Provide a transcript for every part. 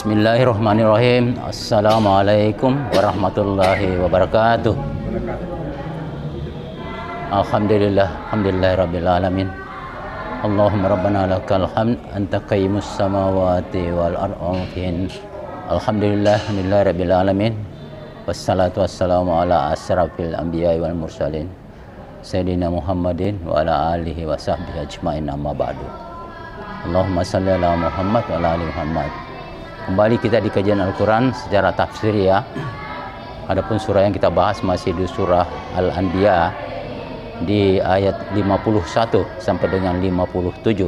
Bismillahirrahmanirrahim. Assalamualaikum warahmatullahi wabarakatuh. Alhamdulillahirabbil alamin. Allahumma rabbana lakal hamd anta qayyimus samawati wal ardhin. Alhamdulillahirabbil alamin. Wassalatu wassalamu ala asrafil anbiya'i wal mursalin Sayyidina Muhammadin wa ala alihi wa sahbihi ajma'in, amma ba'du. Allahumma salli ala Muhammad wa ala ali Muhammad. Kembali kita di kajian Al-Quran secara tafsir ya. Adapun surah yang kita bahas masih di surah Al-Anbiya di ayat 51 sampai dengan 57.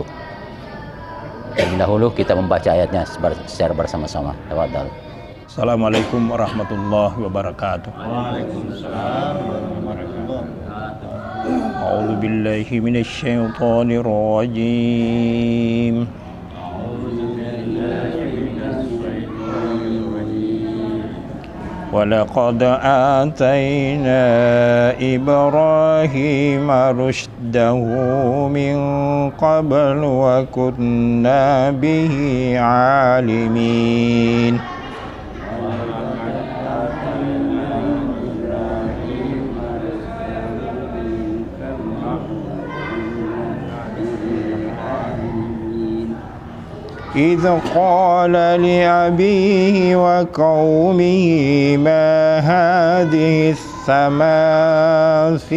Terlebih dahulu kita membaca ayatnya secara bersama-sama. Tafadhal. Assalamualaikum warahmatullahi wabarakatuh. Waalaikumsalam warahmatullahi wabarakatuh. A'udzu billahi minasy syaithanir rajim. ولقد آتينا إبراهيم رشده من قبل وكنا به عالمين إذ قال لأبيه وقومه ما هذه التماثيل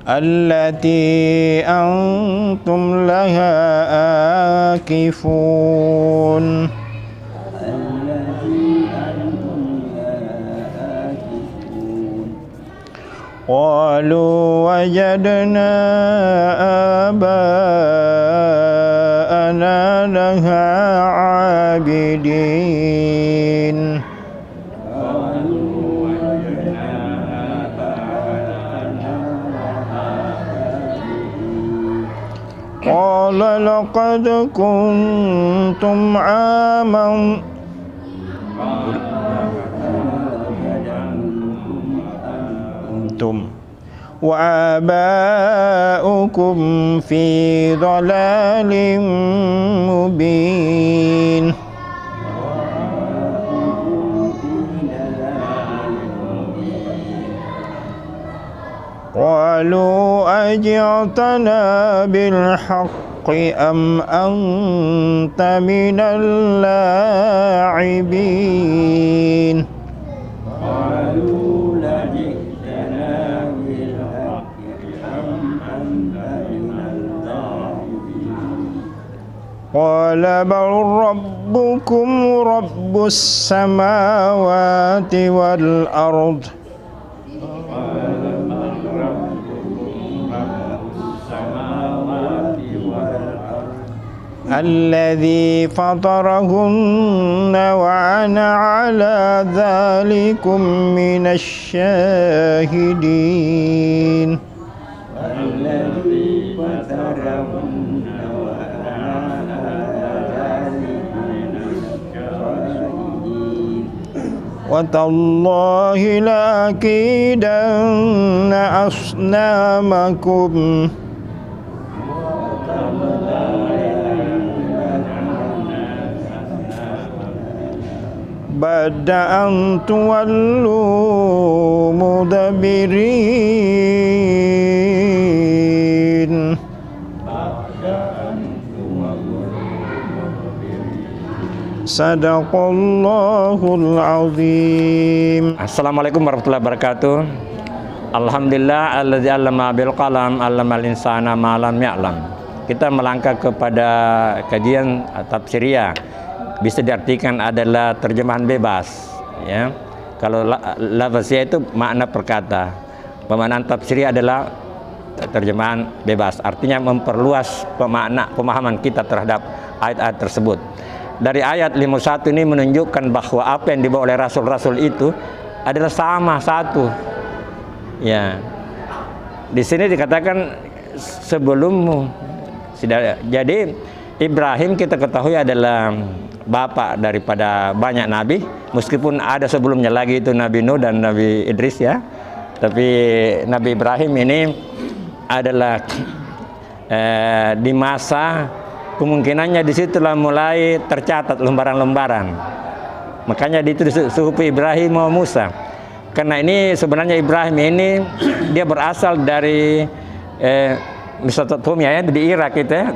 التي أنتم لها آكفون قالوا وجدنا آباءنا لها عابدين قال لقد كنتم وآباؤكم في ضلال مبين قالوا أجئتنا بالحق أم أنت من اللاعبين قال بل ربكم رب السماوات والأرض الذي فطرهن وأنا على ذلكم من الشاهدين وتالله لأكيدن أصنامكم بعد أن تولوا مدبرين Sadaqallahul azim. Assalamualaikum warahmatullahi wabarakatuh. Alhamdulillah alladzi 'allama bil qalam 'allamal insana ma lam ya'lam. Kita melangkah kepada kajian tafsiriyah. Bisa diartikan adalah terjemahan bebas, ya. Kalau lafaziyah itu makna perkata. Pemaknaan tafsiriyah adalah terjemahan bebas, artinya memperluas pemahaman kita terhadap ayat-ayat tersebut. Dari ayat 51 ini menunjukkan bahwa apa yang dibawa oleh rasul-rasul itu adalah sama satu. Ya. Di sini dikatakan sebelummu. Jadi Ibrahim kita ketahui adalah bapak daripada banyak nabi, meskipun ada sebelumnya lagi itu Nabi Nuh dan Nabi Idris ya. Tapi Nabi Ibrahim ini adalah di masa kemungkinannya disitulah mulai tercatat lembaran-lembaran. Makanya itu suhufi Ibrahim wa Musa. Karena ini sebenarnya Ibrahim ini dia berasal dari Mesopotamia ya, di Irak itu ya,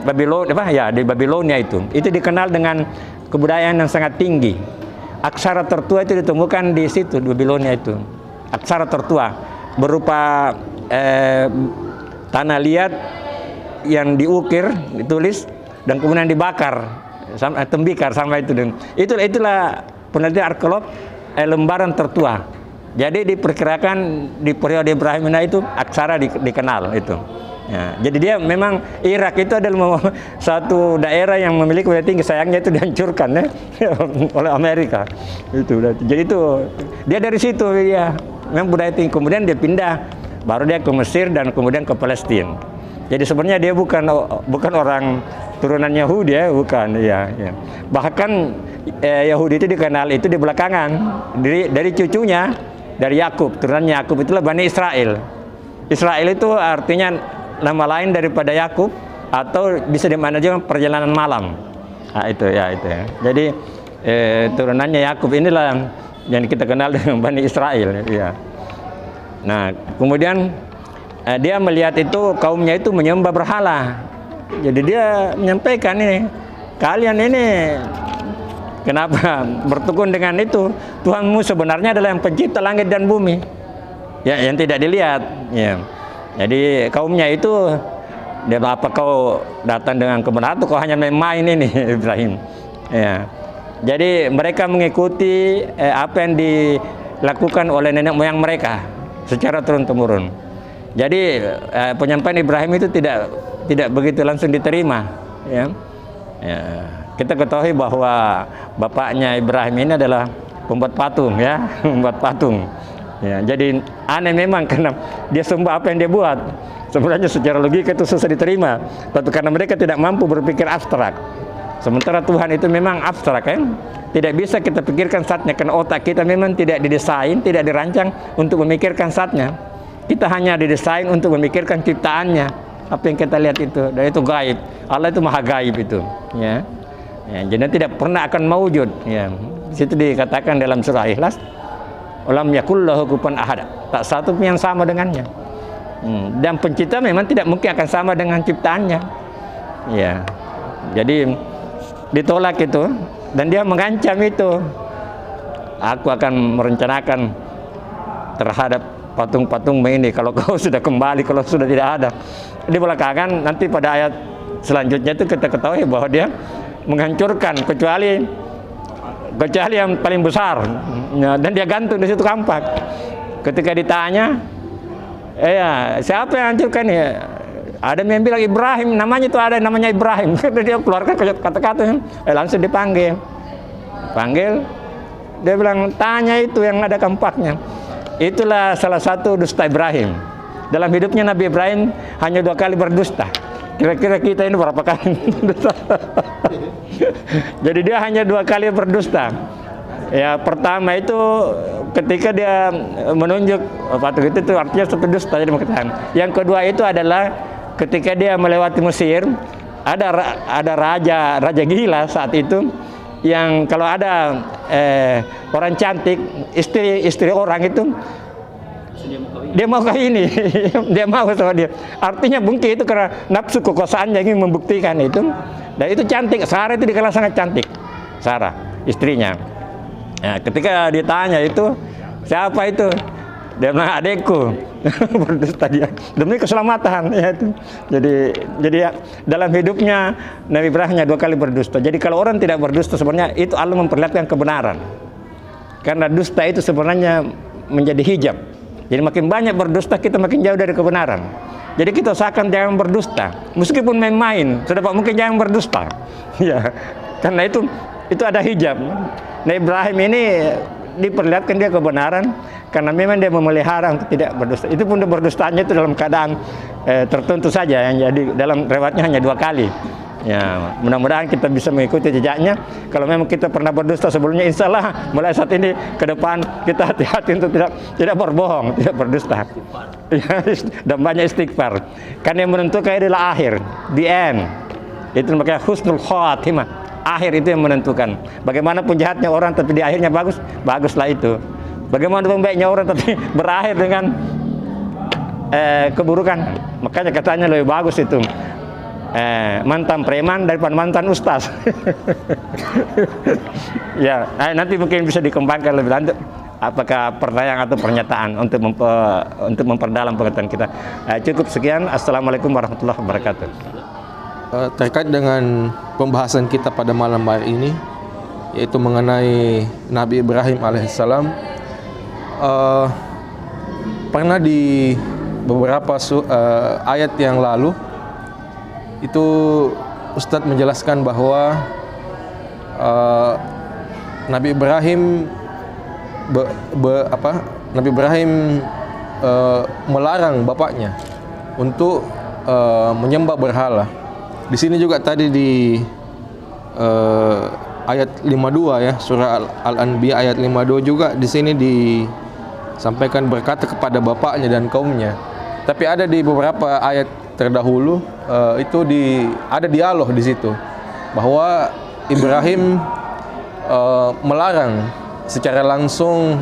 di Babilonia itu. Itu dikenal dengan kebudayaan yang sangat tinggi. Aksara tertua itu ditemukan di situ, di Babilonia itu. Aksara tertua berupa tanah liat yang diukir, ditulis dan kemudian dibakar, tembikar sama itu. Itulah penelitian arkeolog lembaran tertua. Jadi diperkirakan di periode Ibrahim itu aksara dikenal itu. Ya, jadi dia memang Irak itu adalah satu daerah yang memiliki budaya tinggi, sayangnya itu dihancurkan ya oleh Amerika. Itu. Jadi itu dia dari situ ya, memang budaya tinggi. Kemudian dia pindah, baru dia ke Mesir dan kemudian ke Palestina. Jadi sebenarnya dia bukan orang turunan Yahudi ya, bukan ya. Bahkan Yahudi itu dikenal itu di belakangan dari cucunya, dari Yakub, turunan Yakub itulah Bani Israel. Israel itu artinya nama lain daripada Yakub, atau bisa dimana juga perjalanan malam. Nah, itu ya. Jadi turunannya Yakub inilah yang kita kenal dengan Bani Israel ya. Nah, kemudian dia melihat itu kaumnya itu menyembah berhala. Jadi dia menyampaikan ini, kalian ini kenapa bertekun dengan itu? Tuhanmu sebenarnya adalah yang pencipta langit dan bumi. Ya, yang tidak dilihat. Ya. Jadi kaumnya itu, dia apa kau datang dengan kebenaran atau kau hanya main ini Ibrahim? Ya. Jadi mereka mengikuti apa yang dilakukan oleh nenek moyang mereka secara turun-temurun. Jadi penyampaian Ibrahim itu tidak begitu langsung diterima. Ya. Ya. Kita ketahui bahwa bapaknya Ibrahim ini adalah pembuat patung, ya, membuat patung. Ya, jadi aneh memang karena dia sembah apa yang dia buat. Sebenarnya secara logika itu susah diterima, tapi karena mereka tidak mampu berpikir abstrak. Sementara Tuhan itu memang abstrak kan? Tidak bisa kita pikirkan saatnya karena otak kita memang tidak didesain, tidak dirancang untuk memikirkan saatnya. Kita hanya didesain untuk memikirkan ciptaannya. Apa yang kita lihat itu, dan itu gaib. Allah itu maha gaib itu, ya. Ya, jadi tidak pernah akan maujud. Ya. Di situ dikatakan dalam surah Ikhlas, Ulam yakullahu kufuwan ahad. Tak satu pun yang sama dengannya. Dan pencipta memang tidak mungkin akan sama dengan ciptaannya. Ya. Jadi ditolak itu dan dia mengancam itu. Aku akan merencanakan terhadap patung-patung ini kalau kau sudah kembali, kalau sudah tidak ada. Di belakangan nanti pada ayat selanjutnya itu kita ketahui bahwa dia menghancurkan kecuali yang paling besar, ya, dan dia gantung di situ kampak. Ketika ditanya, siapa yang hancurkan ya? Ada yang bilang Ibrahim, namanya itu ada namanya Ibrahim. Dia keluarkan kata-kata, langsung dipanggil. Dia bilang tanya itu yang ada kampaknya. Itulah salah satu dusta Ibrahim. Dalam hidupnya Nabi Ibrahim hanya 2 kali berdusta. Kira-kira kita ini berapa kali berdusta? Jadi dia hanya 2 kali berdusta. Ya, pertama itu ketika dia menunjuk patung itu artinya satu dusta, jadi mengatakan. Yang kedua itu adalah ketika dia melewati Mesir, ada raja gila saat itu yang kalau ada orang cantik, istri orang itu dia mau kawini, dia mau sama dia. Artinya mungkin itu karena nafsu kekuasaannya ingin membuktikan itu. Dan itu cantik, Sarah itu dikenal sangat cantik, Sarah istrinya. Nah, ketika ditanya itu siapa itu, dia bilang adekku. Berdusta dia demi keselamatan ya itu. Jadi dalam hidupnya Nabi Ibrahim hanya 2 kali berdusta. Jadi kalau orang tidak berdusta sebenarnya itu Allah memperlihatkan kebenaran. Karena dusta itu sebenarnya menjadi hijab. Jadi makin banyak berdusta kita makin jauh dari kebenaran. Jadi kita usahakan jangan berdusta, meskipun main-main. Sedapat mungkin jangan berdusta. Ya, karena itu ada hijab. Nah, Ibrahim ini diperlihatkan dia kebenaran karena memang dia memelihara untuk tidak berdusta. Itu pun berdustanya itu dalam keadaan tertentu saja. Yang jadi dalam riwayatnya hanya 2 kali. Ya, mudah-mudahan kita bisa mengikuti jejaknya. Kalau memang kita pernah berdusta sebelumnya, insya Allah mulai saat ini ke depan kita hati-hati untuk tidak berbohong, tidak berdusta. Ya, dan banyak istighfar. Karena yang menentukan adalah akhir, the end. Itu makanya husnul khatimah. Akhir itu yang menentukan. Bagaimanapun jahatnya orang, tapi di akhirnya bagus, baguslah itu. Bagaimanapun baiknya orang, tapi berakhir dengan keburukan. Makanya katanya lebih bagus itu mantan preman daripada mantan ustaz. Ya, nanti mungkin bisa dikembangkan lebih lanjut. Apakah pertanyaan atau pernyataan untuk memperdalam pengetahuan kita. Cukup sekian. Assalamualaikum warahmatullahi wabarakatuh. Terkait dengan pembahasan kita pada malam hari ini, yaitu mengenai Nabi Ibrahim alaihissalam, pernah di beberapa ayat yang lalu itu Ustadz menjelaskan bahwa Nabi Ibrahim melarang bapaknya untuk menyembah berhala. Di sini juga tadi di ayat 52 ya, surah Al-Anbiya ayat 52 juga di sini disampaikan berkata kepada bapaknya dan kaumnya. Tapi ada di beberapa ayat terdahulu itu ada dialog di situ bahwa Ibrahim melarang secara langsung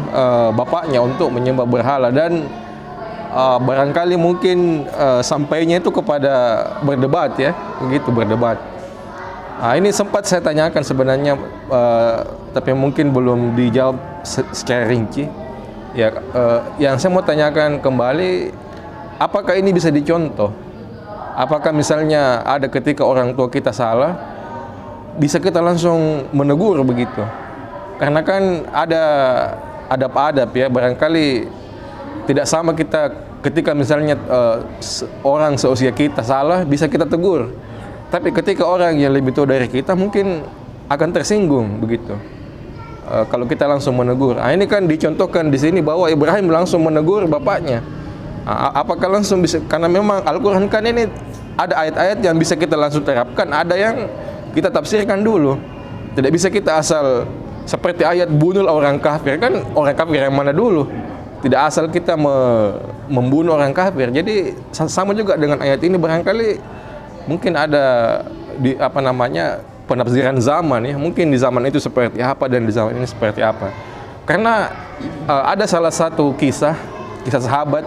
bapaknya untuk menyembah berhala, dan barangkali mungkin sampainya itu kepada berdebat ya, begitu berdebat. Ini sempat saya tanyakan sebenarnya, tapi mungkin belum dijawab secara rinci. Ya, yang saya mau tanyakan kembali, apakah ini bisa dicontoh? Apakah misalnya ada ketika orang tua kita salah, bisa kita langsung menegur begitu? Karena kan ada adab-adab ya, barangkali tidak sama kita ketika misalnya orang seusia kita salah, bisa kita tegur. Tapi ketika orang yang lebih tua dari kita mungkin akan tersinggung begitu. Kalau kita langsung menegur. Ini kan dicontohkan di sini bahwa Ibrahim langsung menegur bapaknya. Apakah langsung bisa? Karena memang Al-Quran kan ini ada ayat-ayat yang bisa kita langsung terapkan, ada yang kita tafsirkan dulu. Tidak bisa kita asal seperti ayat bunuh orang kafir, kan orang kafir yang mana dulu? Tidak asal kita membunuh orang kafir. Jadi sama juga dengan ayat ini, barangkali mungkin ada penafsiran zaman ya. Mungkin di zaman itu seperti apa dan di zaman ini seperti apa. Karena ada salah satu kisah sahabat,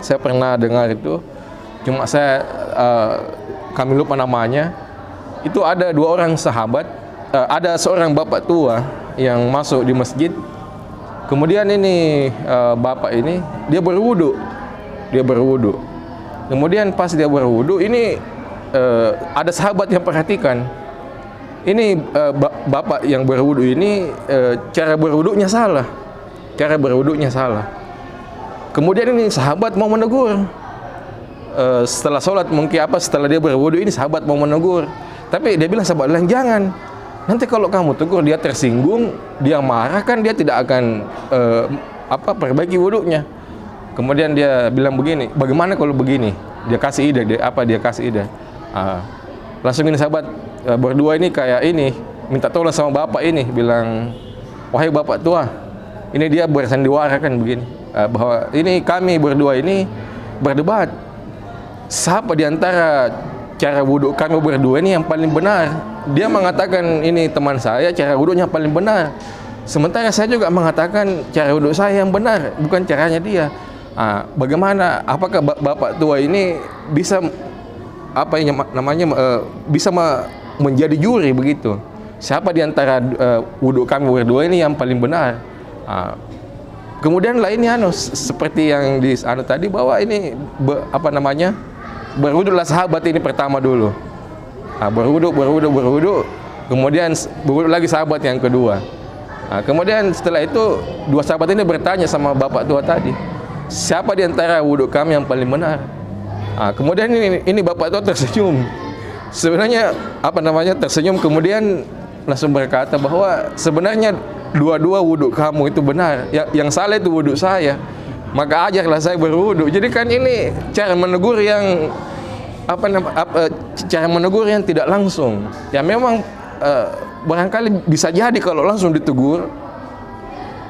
saya pernah dengar itu, cuma kami lupa namanya. Itu ada dua orang sahabat, ada seorang bapak tua yang masuk di masjid. Kemudian ini bapak ini dia berwudu. Kemudian pas dia berwudu ini ada sahabat yang perhatikan. Ini bapak yang berwudu ini cara berwudunya salah. Kemudian ini sahabat mau menegur. Setelah sholat mungkin setelah dia berwudu ini sahabat mau menegur. Tapi dia bilang sahabat lain, jangan. Nanti kalau kamu tegur dia tersinggung, dia marah, kan dia tidak akan perbaiki wudunya. Kemudian dia bilang begini, bagaimana kalau begini? Dia kasih ide, langsung ini sahabat berdua ini kayak ini, minta tolong sama bapak ini, bilang, wahai bapak tua, ini dia bersandiwara kan begini, bahwa ini kami berdua ini berdebat, siapa di antara cara wudhu kami berdua ini yang paling benar. Dia mengatakan ini teman saya cara wudhunya paling benar, sementara saya juga mengatakan cara wudhu saya yang benar, bukan caranya dia. Bagaimana? Apakah bapak tua ini bisa bisa menjadi juri begitu? Siapa di antara wudhu kami berdua ini yang paling benar? Kemudian lainnya seperti yang di tadi, bahwa ini berwudhulah sahabat ini pertama dulu. Berwudhu. Kemudian berwudhu lagi sahabat yang kedua. Kemudian setelah itu dua sahabat ini bertanya sama bapak tua tadi, siapa di antara wudhu kami yang paling benar? Kemudian ini bapak tua tersenyum. Sebenarnya tersenyum, kemudian langsung berkata bahwa sebenarnya dua-dua wudhu kamu itu benar. Yang salah itu wudhu saya. Maka ajarlah saya berwudhu. Jadi kan ini cara menegur yang cara menegur yang tidak langsung. Ya memang barangkali bisa jadi kalau langsung ditegur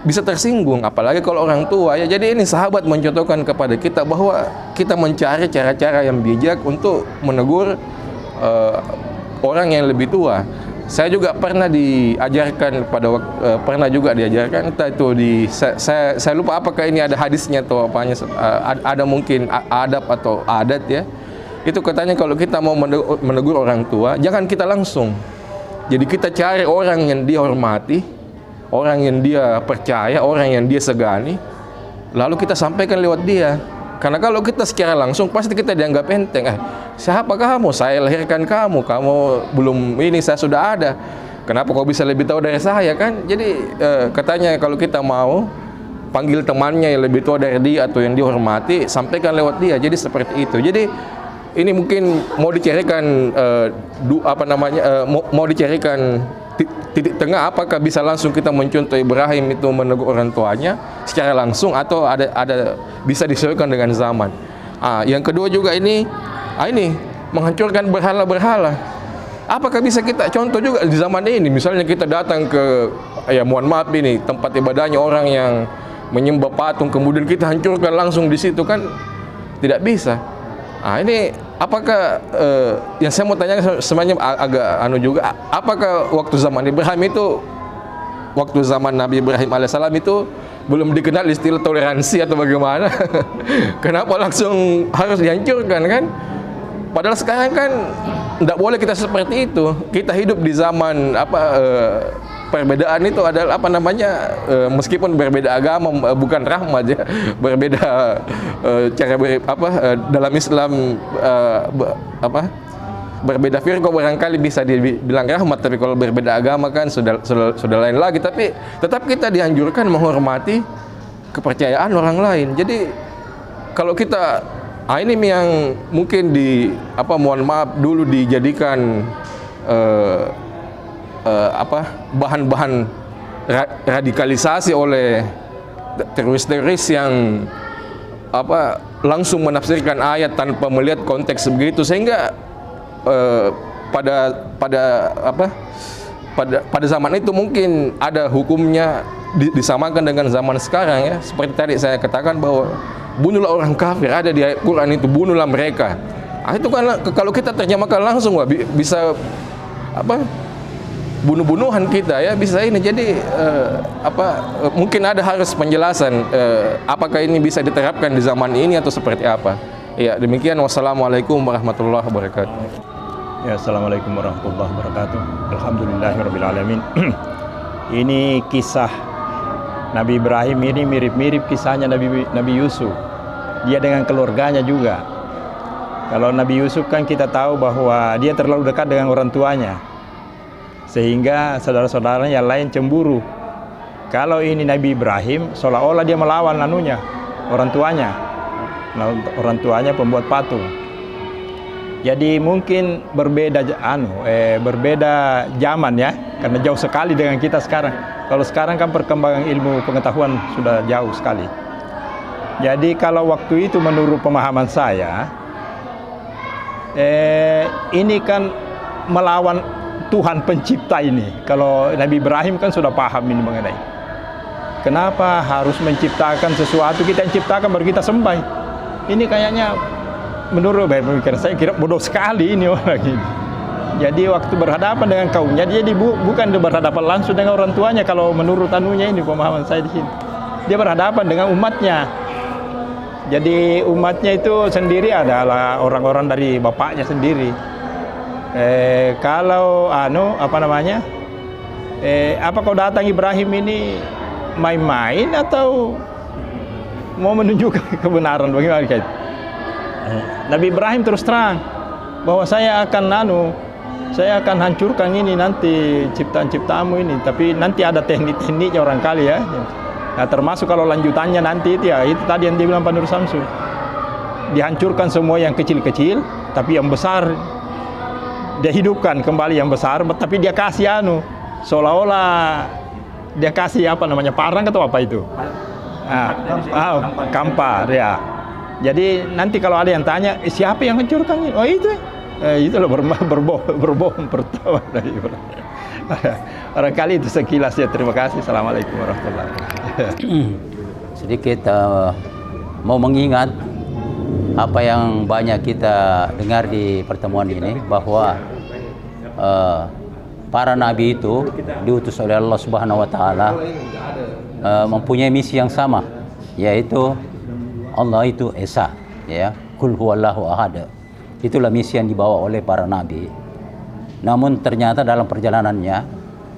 bisa tersinggung, apalagi kalau orang tua ya. Jadi ini sahabat mencontohkan kepada kita bahwa kita mencari cara-cara yang bijak untuk menegur orang yang lebih tua. Saya juga pernah diajarkan pernah juga diajarkan, entah itu saya lupa apakah ini ada hadisnya atau apanya, ada mungkin adab atau adat ya. Itu katanya kalau kita mau menegur orang tua, jangan kita langsung. Jadi kita cari orang yang dia hormati, orang yang dia percaya, orang yang dia segani, lalu kita sampaikan lewat dia. Karena kalau kita secara langsung pasti kita dianggap enteng. Siapa kamu? Saya lahirkan kamu. Kamu belum ini, saya sudah ada. Kenapa kau bisa lebih tahu dari saya kan? Jadi katanya kalau kita mau panggil temannya yang lebih tua dari dia atau yang dihormati, sampaikan lewat dia. Jadi seperti itu. Jadi ini mungkin mau dicarikan mau dicarikan titik tengah, apakah bisa langsung kita mencontoh Ibrahim itu menegur orang tuanya secara langsung, atau ada bisa disesuaikan dengan zaman. Yang kedua juga ini menghancurkan berhala-berhala. Apakah bisa kita contoh juga di zaman ini? Misalnya kita datang ke mohon maaf ini tempat ibadahnya orang yang menyembah patung, kemudian kita hancurkan langsung di situ kan tidak bisa. Ini apakah yang saya mau tanya sebenarnya agak juga, apakah waktu zaman Ibrahim itu, waktu zaman Nabi Ibrahim alaihissalam itu belum dikenal istilah toleransi atau bagaimana? Kenapa langsung harus dihancurkan kan? Padahal sekarang kan tidak boleh kita seperti itu. Kita hidup di zaman perbedaan itu adalah meskipun berbeda agama bukan rahmat ya, berbeda cara dalam Islam berbeda firqah barangkali bisa dibilang rahmat, tapi kalau berbeda agama kan sudah lain lagi. Tapi tetap kita dianjurkan menghormati kepercayaan orang lain. Jadi kalau kita ini yang mungkin mohon maaf dulu dijadikan bahan-bahan radikalisasi oleh teroris-teroris yang langsung menafsirkan ayat tanpa melihat konteks begitu, sehingga pada zaman itu mungkin ada hukumnya disamakan dengan zaman sekarang ya. Seperti tadi saya katakan bahwa bunuhlah orang kafir, ada di Quran itu, bunuhlah mereka. Itu kan kalau kita terjemahkan langsung bisa bunuh-bunuhan kita ya, bisa ini. Jadi mungkin ada harus penjelasan apakah ini bisa diterapkan di zaman ini atau seperti apa. Ya, demikian. Wassalamualaikum warahmatullahi wabarakatuh. Ya, assalamualaikum warahmatullahi wabarakatuh. Alhamdulillahirabbil alamin. Ini kisah Nabi Ibrahim ini mirip-mirip kisahnya Nabi Yusuf. Dia dengan keluarganya juga. Kalau Nabi Yusuf kan kita tahu bahwa dia terlalu dekat dengan orang tuanya, sehingga saudara-saudaranya yang lain cemburu. Kalau ini Nabi Ibrahim, seolah-olah dia melawan orang tuanya. Orang tuanya pembuat patung. Jadi mungkin berbeda zaman ya, karena jauh sekali dengan kita sekarang. Kalau sekarang kan perkembangan ilmu pengetahuan sudah jauh sekali. Jadi kalau waktu itu menurut pemahaman saya, ini kan melawan Tuhan pencipta ini. Kalau Nabi Ibrahim kan sudah paham ini mengenai kenapa harus menciptakan sesuatu, kita yang ciptakan baru kita sembah. Ini kayaknya menurut pemikiran saya kira bodoh sekali ini orang ini. Jadi waktu berhadapan dengan kaumnya, dia bukan berhadapan langsung dengan orang tuanya. Kalau menurut ini pemahaman saya di sini, dia berhadapan dengan umatnya. Jadi umatnya itu sendiri adalah orang-orang dari bapaknya sendiri. Kalau apa kau datang Ibrahim ini main-main atau mau menunjukkan kebenaran, bagaimana kayak Nabi Ibrahim terus terang bahwa saya akan hancurkan ini nanti ciptaan-ciptaanmu ini, tapi nanti ada teknik-tekniknya orang kali ya. Nah, termasuk kalau lanjutannya nanti itu tadi yang dia bilang Pak Nur Samsu, dihancurkan semua yang kecil-kecil, tapi yang besar dia hidupkan kembali yang besar, tapi dia kasih seolah-olah dia kasih parang atau apa itu? Kampar ya. Jadi nanti kalau ada yang tanya, siapa yang hancurkan ini? Oh itu, itulah berbohong pertama dari Ibrahim. Barangkali itu sekilas ya. Terima kasih. Assalamualaikum warahmatullahi wabarakatuh. Sedikit mau mengingat apa yang banyak kita dengar di pertemuan ini, bahwa para nabi itu diutus oleh Allah Subhanahu wa taala mempunyai misi yang sama, yaitu Allah itu Esa, ya, Qul huwallahu ahad. Itulah misi yang dibawa oleh para nabi. Namun ternyata dalam perjalanannya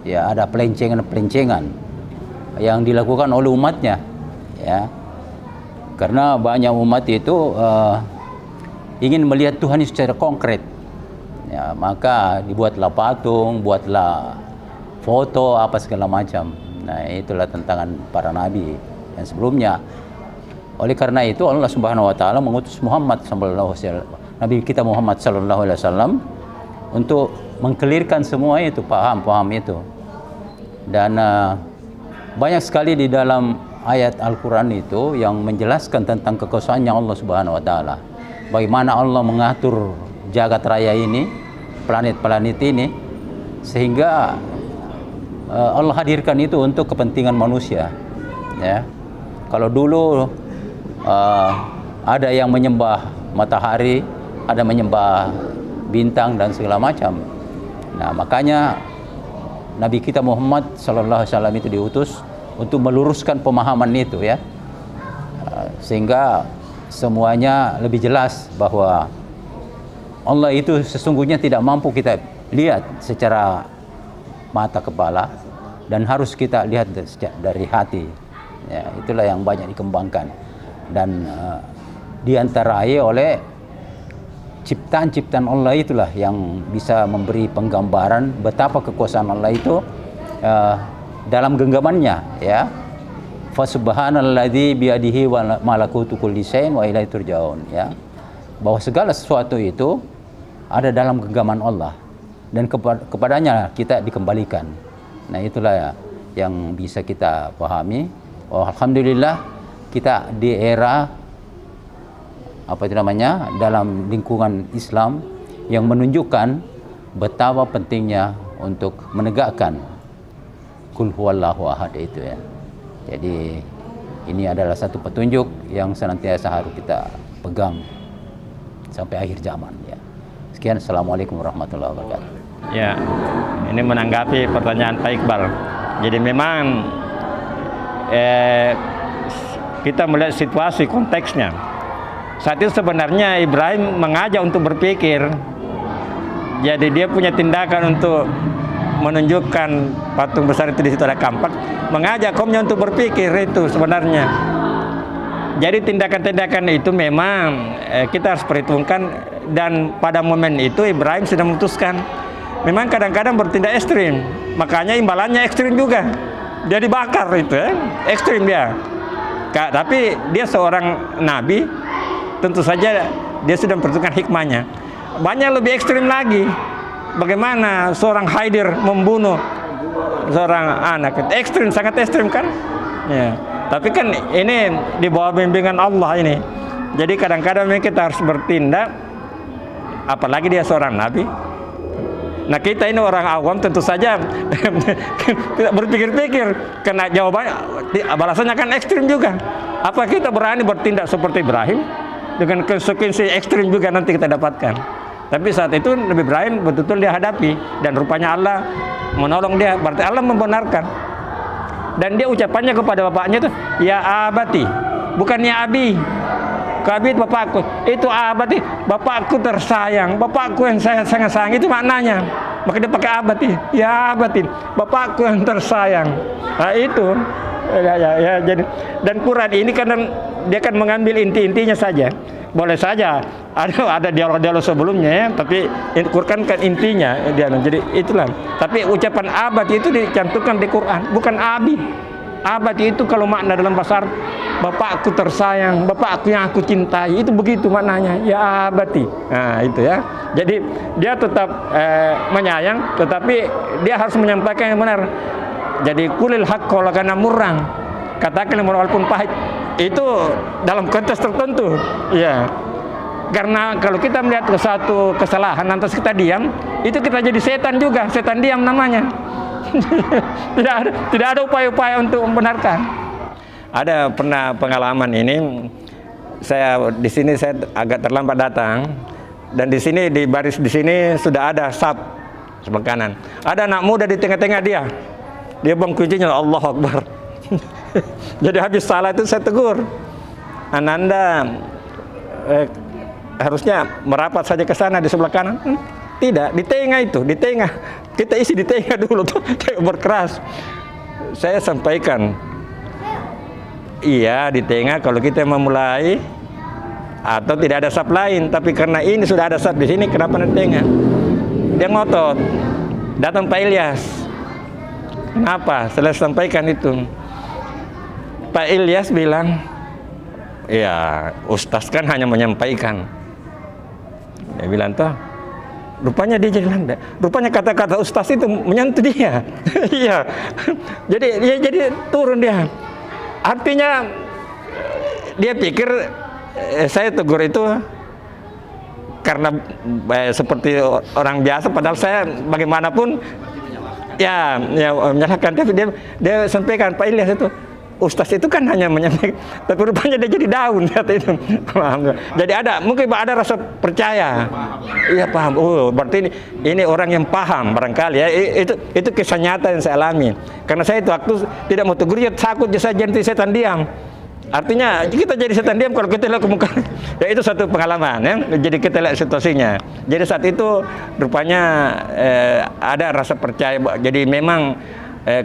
ya ada pelencengan-pelencengan yang dilakukan oleh umatnya, ya. Karena banyak umat itu ingin melihat Tuhan secara konkret. Ya, maka dibuatlah patung, buatlah foto apa segala macam. Nah, itulah tantangan para nabi yang sebelumnya. Oleh karena itu Allah Subhanahu wa taala mengutus Muhammad sallallahu alaihi wasallam, Nabi kita Muhammad sallallahu alaihi wasallam, untuk mengkelirkan semua itu, paham itu. Dan banyak sekali di dalam ayat Al-Qur'an itu yang menjelaskan tentang kekuasaannya Allah Subhanahu wa taala. Bagaimana Allah mengatur jagat raya ini, planet-planet ini, sehingga Allah hadirkan itu untuk kepentingan manusia, ya. Kalau dulu ada yang menyembah matahari, ada menyembah bintang dan segala macam. Nah, makanya Nabi kita Muhammad sallallahu alaihi wasallam itu diutus untuk meluruskan pemahaman itu, ya. Sehingga semuanya lebih jelas bahwa Allah itu sesungguhnya tidak mampu kita lihat secara mata kepala, dan harus kita lihat dari hati. Ya, itulah yang banyak dikembangkan dan diantarai oleh ciptaan-ciptaan Allah itulah yang bisa memberi penggambaran betapa kekuasaan Allah itu dalam genggamannya, ya. Fa subhanalladzi biyadihi wa malakutu kulli syai'in wa ilaihi turja'un, ya. Bahwa segala sesuatu itu ada dalam genggaman Allah dan kepadanya kita dikembalikan. Nah, itulah ya yang bisa kita pahami. Oh, alhamdulillah kita di era dalam lingkungan Islam yang menunjukkan betapa pentingnya untuk menegakkan Qul huwallahu ahad itu, ya. Jadi ini adalah satu petunjuk yang senantiasa harus kita pegang sampai akhir zaman, ya. Sekian, assalamualaikum warahmatullahi wabarakatuh. Ya, ini menanggapi pertanyaan Pak Iqbal. Jadi memang kita melihat situasi konteksnya. Saat itu sebenarnya Ibrahim mengajak untuk berpikir. Jadi dia punya tindakan untuk menunjukkan patung besar itu di situ ada kampak, mengajak kaumnya untuk berpikir itu sebenarnya. Jadi tindakan-tindakan itu memang kita harus perhitungkan, dan pada momen itu Ibrahim sudah memutuskan. Memang kadang-kadang bertindak ekstrim, makanya imbalannya ekstrim juga. Dia dibakar itu, ekstrim dia. Tapi dia seorang nabi, tentu saja dia sudah memperhitungkan hikmahnya. Banyak lebih ekstrim lagi. Bagaimana seorang Haidir membunuh seorang anak, ekstrim, sangat ekstrim kan? Ya. Tapi kan ini di bawah bimbingan Allah ini. Jadi kadang-kadang kita harus bertindak, apalagi dia seorang nabi. Nah, kita ini orang awam tentu saja tidak berpikir-pikir, karena jawabannya balasannya kan ekstrim juga. Apa kita berani bertindak seperti Ibrahim dengan konsekuensi ekstrim juga nanti kita dapatkan. Tapi saat itu Nabi Ibrahim betul-betul dia hadapi, dan rupanya Allah menolong dia, berarti Allah membenarkan. Dan dia ucapannya kepada bapaknya itu, ya abati, bukan ya abi. Kabit bapakku, itu abati, bapakku tersayang, bapakku yang saya sangat sayang, itu maknanya. Maka dia pakai abati, ya abati, bapakku yang tersayang. Nah itu, ya, jadi, dan Quran ini kan dia kan mengambil inti-intinya saja. Boleh saja ada dialog-dialog sebelumnya, ya, tapi Quran kan intinya dia. Jadi itulah. Tapi ucapan abati itu dicantumkan di Quran, bukan abi. Abati itu kalau makna dalam bahasa Arab, bapakku tersayang, bapakku yang aku cintai, itu begitu maknanya, ya abati. Nah itu, ya. Jadi dia tetap menyayang, tetapi dia harus menyampaikan yang benar. Jadi kulil haqqa walau kana murran, katakan walaupun pahit, itu dalam konteks tertentu, ya. Karena kalau kita melihat ke satu kesalahan lantas kita diam, itu kita jadi setan juga, setan diam namanya. tidak ada upaya-upaya untuk membenarkan. Ada pernah pengalaman ini, saya di sini saya agak terlambat datang, dan di sini di baris di sini sudah ada saf sebelah kanan. Ada anak muda di tengah-tengah dia bang kuncinya, Allah Akbar. Jadi habis salah itu saya tegur, Ananda harusnya merapat saja ke sana di sebelah kanan. Tidak, di tengah itu, di tengah. Kita isi di tengah dulu tuh, berkeras. Saya sampaikan, iya di tengah kalau kita memulai atau tidak ada saf lain, tapi karena ini sudah ada saf di sini, kenapa di tengah? Dia ngotot. Datang Pak Ilyas. Kenapa? Setelah sampaikan itu, Pak Ilyas bilang, ya Ustaz kan hanya menyampaikan. Dia bilang toh, rupanya dia jadi landai. Rupanya kata-kata Ustaz itu menyentuh dia. Iya. jadi turun dia. Artinya dia pikir saya tegur itu karena seperti orang biasa, padahal saya bagaimanapun ya menyalahkan. Tapi dia sampaikan, Pak Ilyas itu, Ustaz itu kan hanya menyampaikan, tapi rupanya dia jadi daun kata itu. Jadi mungkin ada rasa percaya. Iya paham. Oh, berarti ini orang yang paham barangkali ya. Itu kisah nyata yang saya alami. Karena saya itu waktu tidak mau tegur, ya takut saya jadi setan diam. Artinya kita jadi setan diam kalau kita lihat ke muka. Ya itu satu pengalaman ya. Jadi kita lihat situasinya. Jadi saat itu rupanya ada rasa percaya. Jadi memang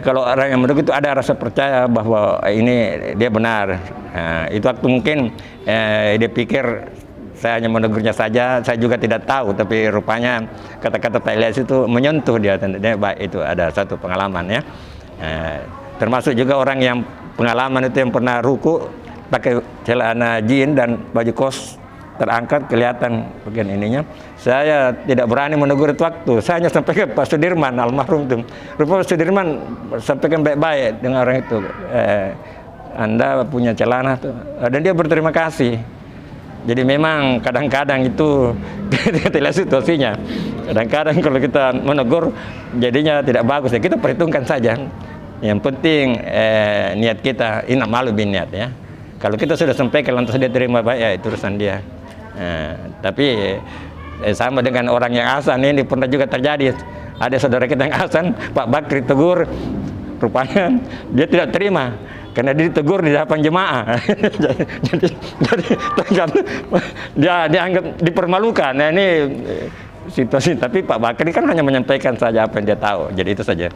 kalau orang yang menegur itu ada rasa percaya bahwa ini dia benar. Nah, itu waktu mungkin dia pikir saya hanya menegurnya saja, saya juga tidak tahu, tapi rupanya kata-kata Pak Ilyas itu menyentuh dia. Baik, itu ada satu pengalaman ya. Termasuk juga orang yang pengalaman itu yang pernah ruku pakai celana jin dan baju kos terangkat kelihatan bagian ininya. Saya tidak berani menegur itu waktu. Saya hanya sampaikan Pak Sudirman almarhum itu. Rupa Pak Sudirman sampaikan baik-baik dengan orang itu. Anda punya celana tuh. Dan dia berterima kasih. Jadi memang kadang-kadang itu kita lihat situasinya. Kadang-kadang kalau kita menegur jadinya tidak bagus ya. Kita perhitungkan saja. Yang penting niat kita, inna malu bin niat ya. Kalau kita sudah sampaikan lantas dia terima baik, ya itu urusan dia. Tapi sama dengan orang yang azan ini pernah juga terjadi. Ada saudara kita yang azan, Pak Bakri tegur, rupanya dia tidak terima karena dia ditegur di hadapan jemaah. jadi dia dianggap dipermalukan. Nah, ini situasi. Tapi Pak Bakri kan hanya menyampaikan saja apa yang dia tahu. Jadi itu saja.